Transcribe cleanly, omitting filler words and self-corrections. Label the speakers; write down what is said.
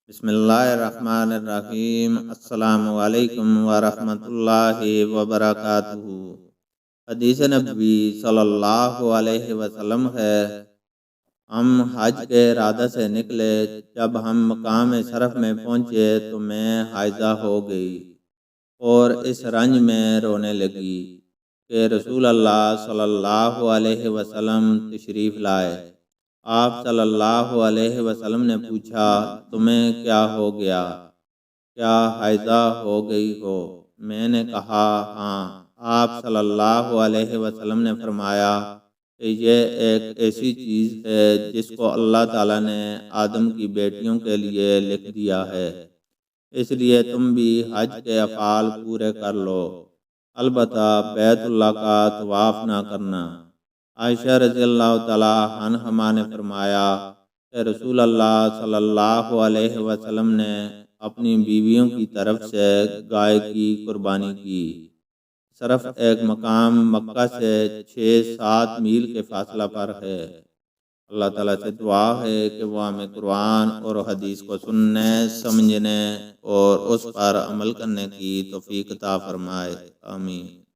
Speaker 1: بسم اللہ الرحمن الرحیم۔ السلام علیکم ورحمۃ اللہ وبرکاتہ۔ حدیث نبوی صلی اللہ علیہ وسلم ہے، ہم حج کے ارادہ سے نکلے، جب ہم مقام شرف میں پہنچے تو میں حائضہ ہو گئی اور اس رنج میں رونے لگی کہ رسول اللہ صلی اللہ علیہ وسلم تشریف لائے۔ آپ صلی اللہ علیہ وسلم نے پوچھا، تمہیں کیا ہو گیا؟ کیا حائضہ ہو گئی ہو؟ میں نے کہا، ہاں۔ آپ صلی اللہ علیہ وسلم نے فرمایا کہ یہ ایک ایسی چیز ہے جس کو اللہ تعالیٰ نے آدم کی بیٹیوں کے لیے لکھ دیا ہے، اس لیے تم بھی حج کے افعال پورے کر لو، البتہ بیت اللہ کا طواف نہ کرنا۔ عائشہ رضی اللہ تعالیٰ عنہا نے فرمایا کہ رسول اللہ صلی اللہ علیہ وسلم نے اپنی بیویوں کی طرف سے گائے کی قربانی کی۔ صرف ایک مقام مکہ سے 6-7 میل کے فاصلہ پر ہے۔ اللہ تعالیٰ سے دعا ہے کہ وہ ہمیں قرآن اور حدیث کو سننے، سمجھنے اور اس پر عمل کرنے کی توفیق عطا فرمائے۔ آمین۔